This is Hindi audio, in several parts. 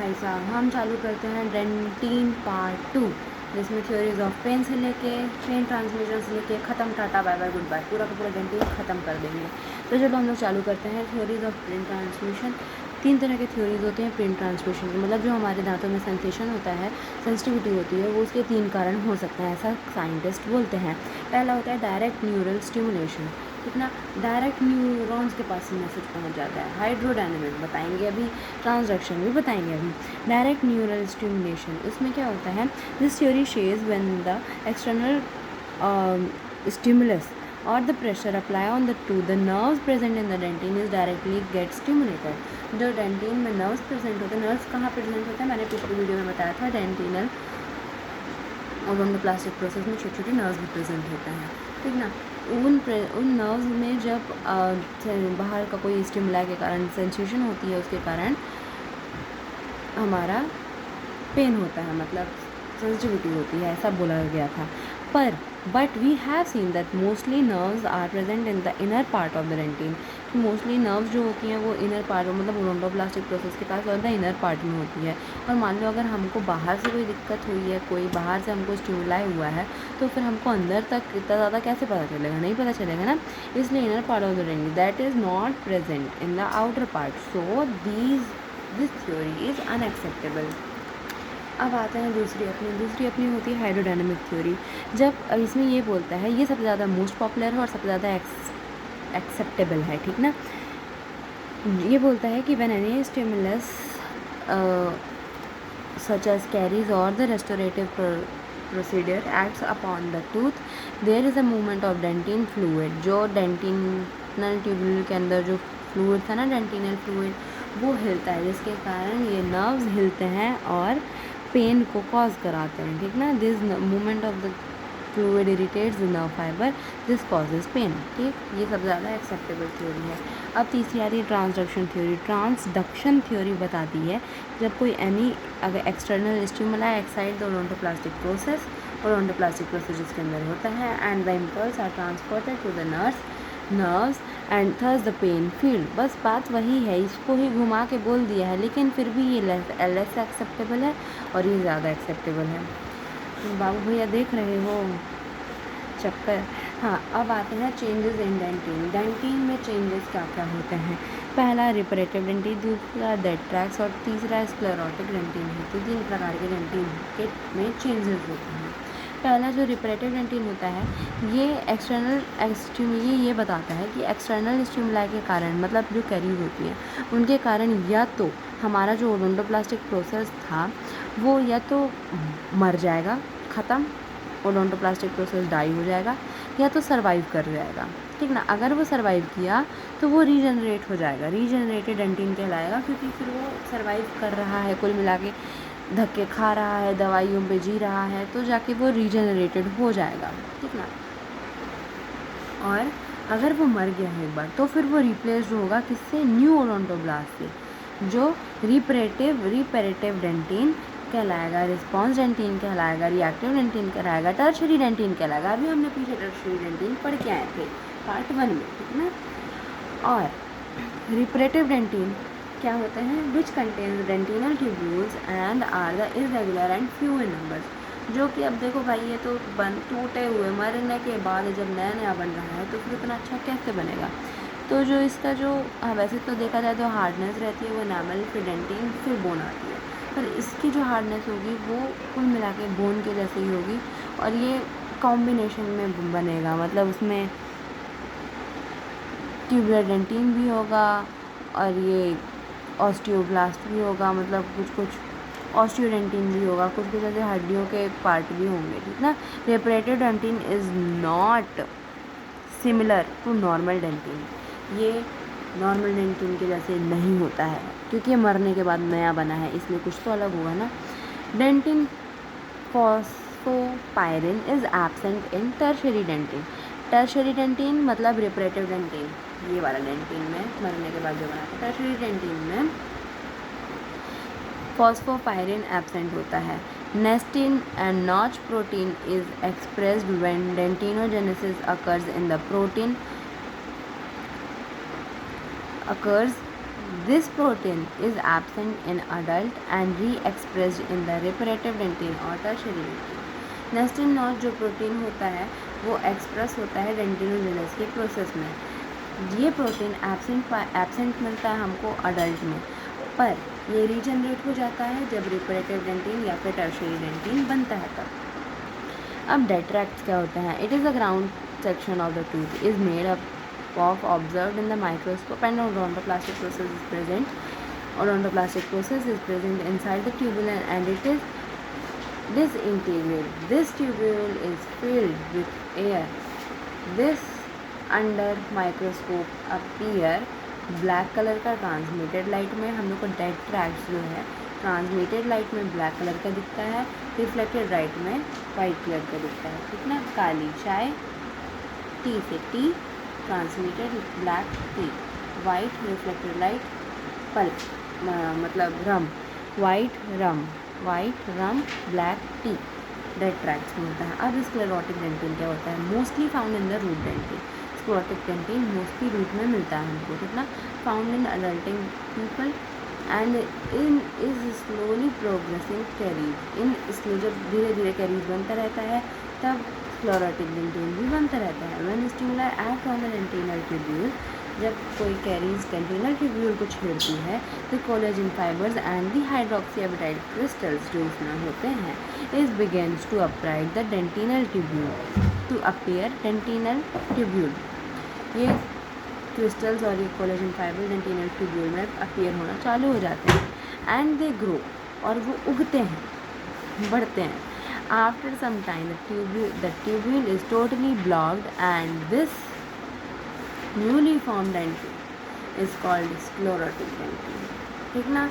भाई साहब, हम चालू करते हैं डेंटिन पार्ट 2, जिसमें थ्योरीज ऑफ पेन से लेके पेन ट्रांसमिशन से लेके ख़त्म, tata bye bye goodbye, पूरा का पूरा डेंटिन ख़त्म कर देंगे। तो चलो हम लोग चालू करते हैं थ्योरीज ऑफ पेन ट्रांसमिशन। 3 तरह के थ्योरीज होते हैं पेन ट्रांसमिशन के, मतलब जो हमारे दांतों में सेंसेशन होता है, सेंसिटिविटी होती है, वो उसके 3 कारण हो सकते हैं, ऐसा साइंटिस्ट बोलते हैं। पहला होता है डायरेक्ट न्यूरल स्टिमुलेशन, कितना डायरेक्ट न्यूरॉन्स के पास मैसेज पहुंच जाता है। हाइड्रोडायनेमिक बताएंगे अभी, ट्रांसडक्शन भी बताएंगे अभी। डायरेक्ट न्यूरल स्टिमुलेशन, इसमें क्या होता है, this theory says when the external stimulus or the pressure apply on the to the nerves present in the dentin is directly get stimulated। जो डेंटिन में नर्व्स प्रेजेंट होते हैं, नर्व्स कहाँ प्रेजेंट होते हैं, मैंने पिछली वीडियो में बताया था, डेंटिनल ओडोंटोप्लास्टिक प्रोसेस में छोटे छोटे नर्व्स भी प्रेजेंट होते हैं, ठीक ना। उन नर्व्स में जब बाहर का कोई स्टिमुलाई के कारण सेंसेशन होती है, उसके कारण हमारा पेन होता है, मतलब सेंसिटिविटी होती है, ऐसा बोला गया था। But we have seen that mostly nerves are present in the inner part of the dentin. Mostly nerves जो होती हैं वो इनर पार्ट, मतलब ओडोंटोप्लास्टिक प्रोसेस के पास और द इनर पार्ट में होती है। और मान लो अगर हमको बाहर से कोई दिक्कत हुई है, कोई बाहर से हमको स्टिमुलाई हुआ है, तो फिर हमको अंदर तक इतना ज़्यादा कैसे पता चलेगा, नहीं पता चलेगा ना। इसलिए inner part of the dentin that is not present in the outer part, so this theory is unacceptable. अब आते हैं दूसरी अपनी होती है हाइड्रोडायनेमिक थ्योरी। जब इसमें ये बोलता है, ये सबसे ज़्यादा मोस्ट पॉपुलर है और सबसे ज़्यादा एक्सेप्टेबल है, ठीक ना। ये बोलता है कि when any stimulus such as caries और the restorative procedure acts upon the tooth, there is a movement of dentin fluid. जो डेंटिनल ट्यूब्यूल के अंदर जो फ्लूइड था ना, डेंटिनल फ्लूइड, वो हिलता है, जिसके कारण ये नर्व्स हिलते हैं और पेन को कॉज कराते हैं, ठीक ना। This movement of the fluid irritates the nerve fiber, this causes pain, ठीक। ये सबसे ज़्यादा एक्सेप्टेबल थ्योरी है। अब तीसरी आती है ट्रांसडक्शन थ्योरी। ट्रांसडक्शन थ्योरी बताती है जब कोई अगर external stimuli excite the odontoblastic process, odontoblastic process जिसके अंदर होता है, and the impulse are transported to the nerves and thus the pain felt. बस बात वही है, इसको ही घुमा के बोल दिया है, लेकिन फिर भी ये लेस एक्सेप्टेबल है और ये ज़्यादा एक्सेप्टेबल है। बाबू भैया देख रहे हो चक्कर। हाँ, अब आते हैं चेंजेस इन डेंटिन। डेंटिन में चेंजेस क्या क्या होते हैं। पहला रिपरेटिव डेंटिन, दूसरा डेट्रैक्स और तीसरा स्क्लेरोटिक डेंटिन है। तो 3 प्रकार के डेंटिन के में चेंजेस होते हैं। पहला जो रिपरेटिव डेंटिन होता है, ये ये बताता है कि एक्सटर्नल स्टिमुलाई के कारण, मतलब जो कैरीज होती हैं उनके कारण, या तो हमारा जो ओडोंटोप्लास्टिक प्रोसेस था वो या तो मर जाएगा, ख़त्म, ओडोंटोप्लास्टिक प्रोसेस डाई हो जाएगा, या तो सर्वाइव कर जाएगा, ठीक ना। अगर वो सर्वाइव किया तो वो रीजनरेट हो जाएगा, रीजनरेटेड डेंटिन कहलाएगा, क्योंकि फिर वो सर्वाइव कर रहा है, कुल मिला के धक्के खा रहा है, दवाइयों पे जी रहा है, तो जाके वो रीजनरेटेड हो जाएगा, ठीक ना। और अगर वो मर गया है एक बार, तो फिर वो रिप्लेस्ड होगा किससे, न्यू ओडोंटोब्लास्ट से, जो रिपेरेटिव डेंटिन कहलाएगा, रिस्पॉन्स डेंटिन कहलाएगा, रिएक्टिव डेंटिन कहलाएगा, टर्शरी डेंटिन कहलाएगा। अभी हमने पीछे टर्शरी डेंटिन पढ़ के आए थे पार्ट 1 में, ठीक ना। और रिपरेटिव डेंटिन क्या होते हैं, which contains dentinal tubules and are the irregular and few in numbers. जो कि अब देखो भाई, ये तो टूटे हुए, मरने के बाद जब नया नया बन रहा है तो फिर इतना अच्छा कैसे बनेगा। तो जो इसका जो वैसे तो देखा जाए तो हार्डनेस रहती है वो एनामल, फिर डेंटिन, फिर बोन आती है, पर इसकी जो हार्डनेस होगी वो कुल मिला के बोन के जैसे ही होगी, और ये कॉम्बिनेशन में बनेगा, मतलब उसमें ट्यूबुलर डेंटिन भी होगा और ये ऑस्टियोब्लास्ट भी होगा, मतलब कुछ ऑस्टियोडेंटिन भी होगा, कुछ ऐसे हड्डियों के पार्ट भी होंगे, ठीक ना। Reparative dentin is not similar to normal dentin, ये नॉर्मल डेंटिन के जैसे नहीं होता है, क्योंकि ये मरने के बाद नया बना है, इसलिए कुछ तो अलग होगा ना। Dentin phosphophoryn is absent in tertiary dentin. Tertiary dentin मतलब रिपरेटिव डेंटिन, ये वाला डेंटिन में मरने के बाद जो बना था, टर्शरी डेंटिन में फॉस्फोपायरिन एब्सेंट होता है। Nestin and notch protein is expressed when dentinogenesis occurs in the protein occurs This protein is absent in adult and re-expressed in the reparative dentin or tertiary dentin. नेस्टिन notch जो प्रोटीन होता है वो एक्सप्रेस होता है डेंटिनोजेनेसिस के प्रोसेस में. ये प्रोटीन एब्सेंट मिलता है हमको अडल्ट में, पर ये रीजनरेट हो जाता है जब रिपरेटिव डेंटिन या फिर टर्शियरी डेंटिन बनता है तब. अब डेट्रैक्ट्स क्या होता है? It is a ground section of the tooth is made up of observed in the microscope and odontoplastic process is present. Odontoplastic process is present inside the tubule and it is disintegrated. This tubule is filled with air. This under microscope appear black colour का. ट्रांसमिटेड लाइट में हम लोग को डेट्रैक्ट्स जो है ट्रांसमिटेड लाइट में ब्लैक कलर का दिखता है, रिफ्लेक्टेड लाइट में वाइट कलर का दिखता है. ठीक ना. काली चाय, टी से tea, transmitted black tea, white reflected light pulp मतलब rum, white rum black tea dead tracts में होता है. अब स्क्लेरोटिक डेंटिन क्या होता है? Mostly found in the root dentin. Sclerotic dentin mostly root में मिलता है हमको. कितना? Found in adulting people and in is slowly progressing caries. इन इसलिए जब धीरे धीरे कैरीज बनता रहता है तब स्क्लेरोटिक डेंटिन भी बनता रहता है. When stimuli act on the dentinal tubule, जब कोई कैरीज डेंटिनल ट्यूब्यूल को छेड़ती है तो collagen fibres and the hydroxyapatite crystals जो इसमें होते हैं is begins to upright the dentinal tubule to appear dentinal tubule. ये क्रिस्टल्स और ये कोलेजन फाइबर डेंटिनल ट्यूब्यूल में अपीयर होना चालू हो जाते हैं एंड दे ग्रो और वो उगते हैं, बढ़ते हैं. After some time the tubule is totally blocked and this newly formed dentin is called sclerotic dentin. ठीक ना.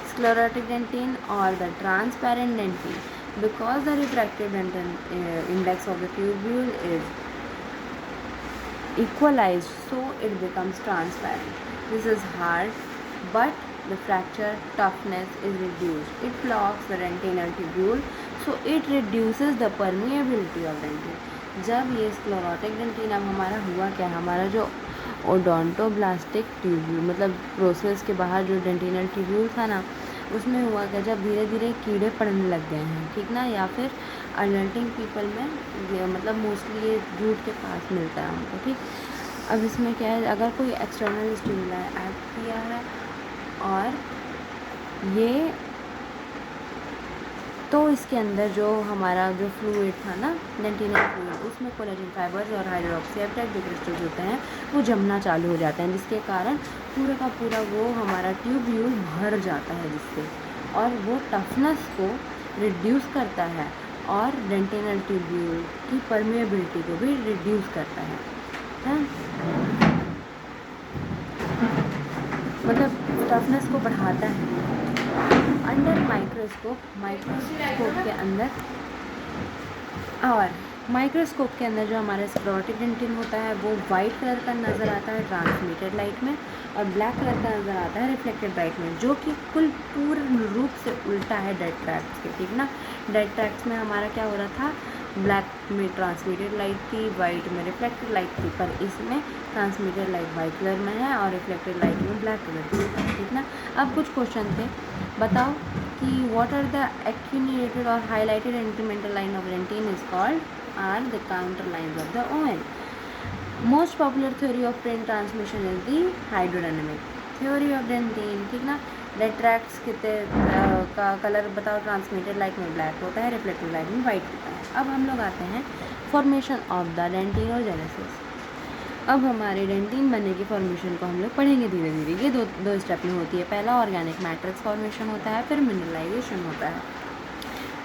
sclerotic dentin or the transparent dentin, because the refractive dentin index of the tubule is equalized so it becomes transparent. This is hard but the fracture toughness is reduced. It blocks the dentinal tubule so it reduces the permeability of dentin. जब ये स्क्लेरोटिक डेंटिन अब हमारा हुआ क्या, हमारा जो ओडोंटोब्लास्टिक ट्यूब्यूल मतलब प्रोसेस के बाहर जो डेंटिनल ट्यूब्यूल था ना, उसमें हुआ क्या, जब धीरे धीरे कीड़े पड़ने लग गए हैं. ठीक ना. या फिर अडल्टिंग पीपल में मतलब मोस्टली ये रूट के पास मिलता है हमको. ठीक. अब इसमें क्या है, अगर कोई एक्सटर्नल स्टिमुला एक्ट किया है और ये तो इसके अंदर जो हमारा जो फ्लूइड था ना डेंटिनल फ्लूइड, उसमें कोलेजन फाइबर्स और हाइड्रोक्सीएपेटाइट जो क्रिस्टल्स होते हैं वो जमना चालू हो जाते हैं, जिसके कारण पूरा का पूरा वो हमारा ट्यूब्यूल भर जाता है जिससे, और वो टफनेस को रिड्यूस करता है और डेंटिनल ट्यूब्यूल की परमेबिलिटी को भी रिड्यूस करता है. मतलब टफनेस को बढ़ाता है. अंडर माइक्रोस्कोप के अंदर और माइक्रोस्कोप के अंदर जो हमारा स्क्लेरोटिक डेंटिन होता है वो वाइट कलर का नज़र आता है ट्रांसमिटेड लाइट में, और ब्लैक कलर का नज़र आता है रिफ्लेक्टेड लाइट में, जो कि पूर्ण रूप से उल्टा है डेट्रैक्ट्स के. ठीक ना. डेट्रैक्ट्स में हमारा क्या हो रहा था, ब्लैक में ट्रांसमिटेड लाइट थी, वाइट में रिफ्लेक्टेड लाइट थी, पर इसमें ट्रांसमिटेड लाइट वाइट कलर में है और रिफ्लेक्टेड लाइट में ब्लैक कलर की है. ठीक ना. अब कुछ क्वेश्चन थे, बताओ कि व्हाट आर द एक्यूमुलेटेड और highlighted incremental line of dentin is called are the contour lines of the Owen. Most popular theory of print transmission is the hydrodynamic theory of dentin. ठीक ना. डेट्रैक्ट्स कितने का कलर बताओ, ट्रांसमिटेड लाइट में ब्लैक होता है, रिफ्लेक्टेड लाइट में वाइट होता है. अब हम लोग आते हैं फॉर्मेशन ऑफ द डेंटिनोजेनेसिस. अब हमारे डेंटिन बनने की फॉर्मेशन को हम लोग पढ़ेंगे धीरे धीरे. ये दो स्टेप में होती है. पहला ऑर्गेनिक मैट्रिक्स फॉर्मेशन होता है, फिर मिनरलाइजेशन होता है.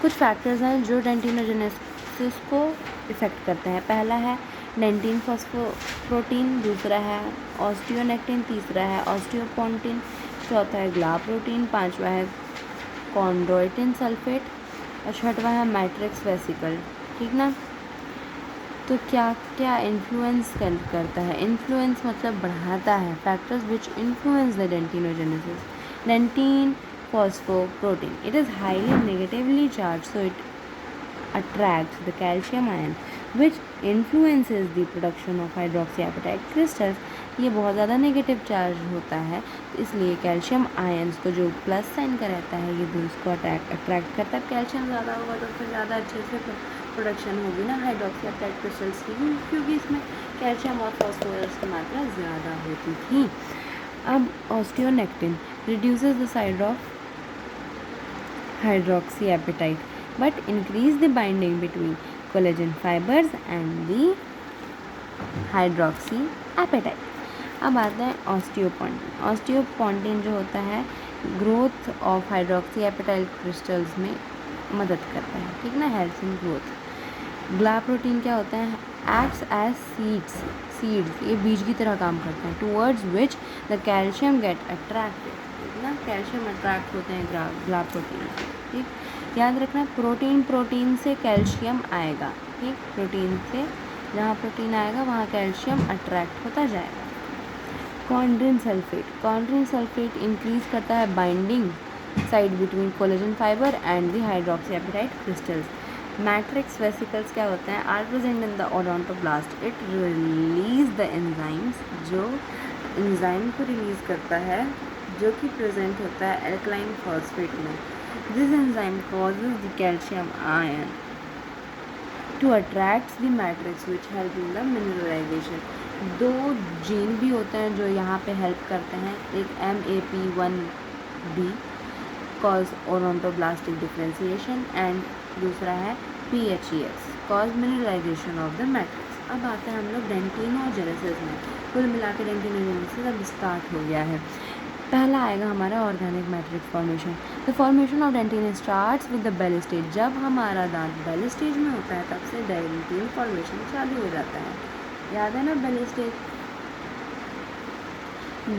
कुछ फैक्टर्स हैं जो डेंटिनोजेनेसिस को इफ़ेक्ट करते हैं. पहला है डेंटिन फॉस्फोप्रोटीन, दूसरा है ऑस्टियोनेक्टिन, तीसरा है ऑस्टियोपोन्टिन, चौथा है ग्लाप्रोटीन, पांचवा है कॉन्ड्रोइटिन सल्फेट और छठवा है मैट्रिक्स वेसिकल. ठीक ना. तो क्या क्या इन्फ्लुएंस करता है? इन्फ्लुएंस मतलब बढ़ाता है. Factors which influence the dentinogenesis. Dentin phosphoprotein, it is highly negatively charged, so it attracts the calcium ion which influences the production of hydroxyapatite crystals ये बहुत ज़्यादा नेगेटिव चार्ज होता है, तो इसलिए कैल्शियम आयंस को जो प्लस साइन का रहता है ये भी उसको अट्रैक्ट करता है। कैल्शियम ज़्यादा होगा तो फिर ज़्यादा अच्छे से प्रोडक्शन होगी ना हाइड्रोक्सी एपेटाइट क्रिस्टल्स की, क्योंकि इसमें कैल्शियम और फॉस्फोरस की मात्रा ज़्यादा होती थी। अब osteonectin reduces the size of hydroxy appetite but increase the binding between collagen fibers and the hydroxy appetite। अब आता है ऑस्टियोपोंटिन। ऑस्टियोपोंटिन जो होता है growth of hydroxy apatite crystals में मदद करता है, ठीक ना, health in growth. Gla protein क्या होता है, एक्ट्स एज सीड्स, ये बीज की तरह काम करते हैं, towards which the calcium get attracted, ठीक ना, कैल्शियम अट्रैक्ट होते हैं ग्ला प्रोटीन, ठीक। याद रखना प्रोटीन से कैल्शियम आएगा, ठीक, प्रोटीन से जहाँ प्रोटीन आएगा वहाँ कैल्शियम अट्रैक्ट होता जाएगा। कॉन्ड्रिन सल्फेट इंक्रीज करता है binding side between collagen fiber and the hydroxy apatite crystals. Matrix vesicles क्या होते हैं, are present in the odontoblast, it release the enzymes, जो एंजाइम को रिलीज करता है जो कि प्रेजेंट होता है एल्कलाइन फॉस्फेट में। This enzyme causes the calcium ion to attract the matrix which help in the mineralization. दो जीन भी होते हैं जो यहाँ पे हेल्प करते हैं, एक MAP1B कॉज ओडोंटोब्लास्टिक डिफरेंशिएशन एंड दूसरा है PHEX cause mineralization of the matrix. अब आते हैं हम लोग डेंटिनोजेनेसिस में। कुल मिला के डेंटिनोजेनेसिस अब स्टार्ट हो गया है। पहला आएगा हमारा organic matrix formation. The formation of dentin starts with the bell stage. जब हमारा दांत बेल स्टेज में होता है तब से डेंटिन फॉर्मेशन चालू हो जाता है, याद है ना bell stage.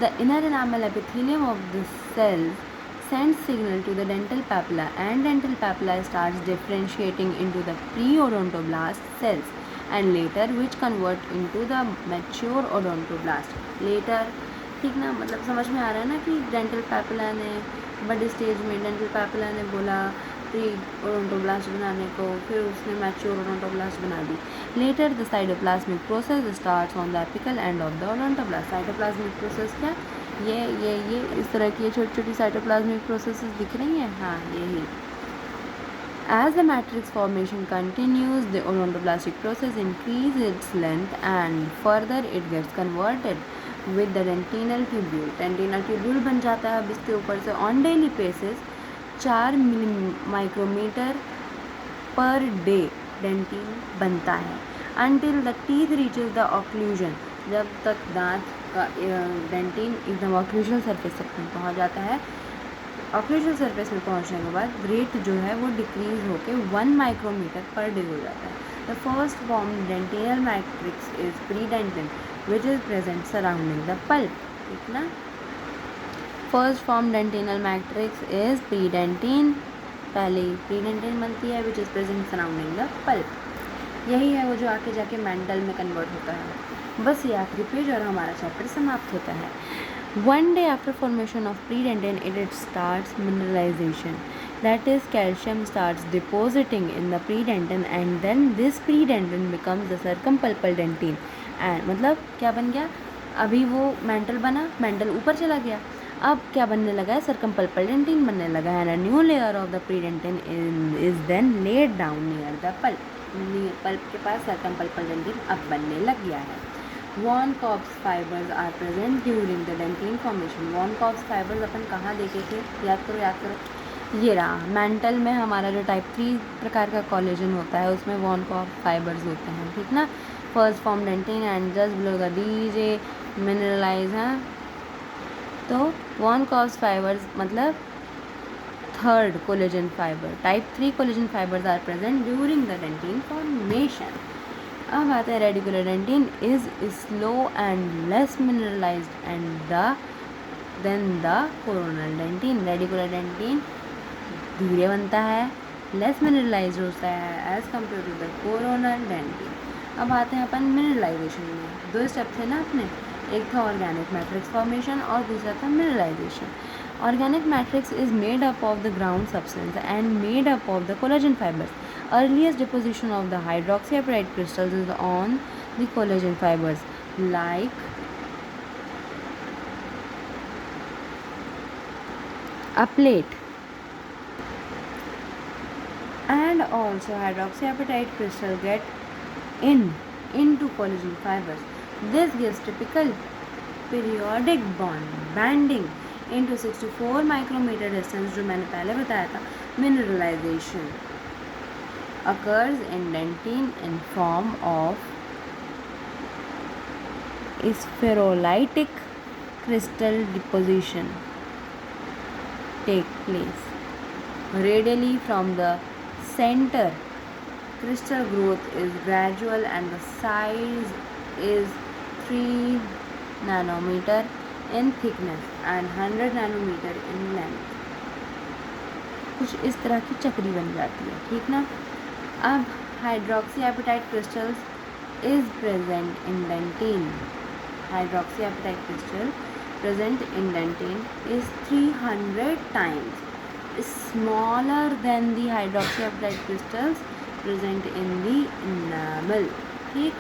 The inner enamel epithelium of the cells sends signal to the dental papilla and dental papilla starts differentiating into the pre-odontoblast cells and later which convert into the mature odontoblast later, ठीक ना, मतलब समझ में आ रहा है ना कि डेंटल पैपिला ने बड़े स्टेज में डेंटल पैपिला ने बोला प्री ओडोंटोब्लास्ट बनाने को, फिर उसने मैच्योर ओडोंटोब्लास्ट बना दी। Later the cytoplasmic process starts on the apical end of the odontoblast. Cytoplasmic process क्या, ये इस तरह की छोटी छोटी साइटोप्लाज्मिक प्रोसेसेस दिख रही हैं, हाँ यही। As the matrix formation continues, the odontoblastic process increases its length and further it gets converted with the dentinal tubule. Dentinal tubule बन जाता है अब इसके ऊपर से on daily basis 4 micrometer per day dentin बनता है until the teeth reaches the occlusion, जब तक दांत का डेंटिन एकदम ऑक्लूजल सरफेस तक पहुँच जाता है। ऑक्लूजल सरफेस में पहुंचने के बाद रेट जो है वो डिक्रीज होकर 1 माइक्रोमीटर पर डे हो जाता है। The first form dentinal matrix is predentin which is present surrounding the pulp, ठीक ना। First form dentinal matrix is predentin, पहले प्रीडेंटिन बनती है which is present surrounding the pulp. यही है वो जो आके जाके मेंटल में कन्वर्ट होता है। बस ये आखिरी पेज और हमारा चैप्टर समाप्त होता है। One day after formation of predentin, it starts mineralization. That is, calcium starts depositing in the predentin, and then this predentin becomes the circumpulpal dentin. And मतलब क्या बन गया, अभी वो मेंटल बना, मेंटल ऊपर चला गया, अब क्या बनने लगा है, circumpulpal dentin बनने लगा है। And a new layer of the predentin is then laid down near the pulp. Pulp के पास circumpulpal dentin अब बनने लग गया है। Von Korff's fibres are present during the dentin formation. Von Korff's fibres अपन कहाँ देखे थे, याद करो, ये रहा मेंटल में हमारा जो टाइप 3 प्रकार का कोलेजन होता है उसमें वॉन कॉप फाइबर्स होते हैं, ठीक ना। First form dentin and just below the DEJ mineralise हैं, तो वॉन कॉप्स फाइबर्स मतलब third collagen fibre, type 3 collagen fibres are present during the dentin formation. अब आता है radicular dentin is slow and less mineralised and than the coronal dentin. Radicular dentin धीरे बनता है, लेस मिनरलाइज्ड होता है as compared to the coronal dentin. अब आते हैं अपन मिनरलाइजेशन में। 2 स्टेप थे ना अपने, एक था ऑर्गेनिक मैट्रिक्स फॉर्मेशन और दूसरा था mineralisation. Organic matrix is made up of the ground substance and made up of the collagen fibers. Earliest deposition of the hydroxyapatite crystals is on the collagen fibers, like a plate. And also hydroxyapatite crystal get into collagen fibers. This gives typical periodic bonding into 64 micrometer distance. जो मैंने पहले बताया था, mineralization occurs in dentine in form of spherolytic crystal deposition take place radially from the center. Crystal growth is gradual and the size is 3 nanometer in thickness and 100 nanometer in length. कुछ इस तरह की चक्री बन जाती है, ठीक ना। अब hydroxyapatite crystals is present in dentin. Hydroxyapatite crystal present in dentine is 300 times smaller than the hydroxyapatite crystals present in the enamel. ठीक.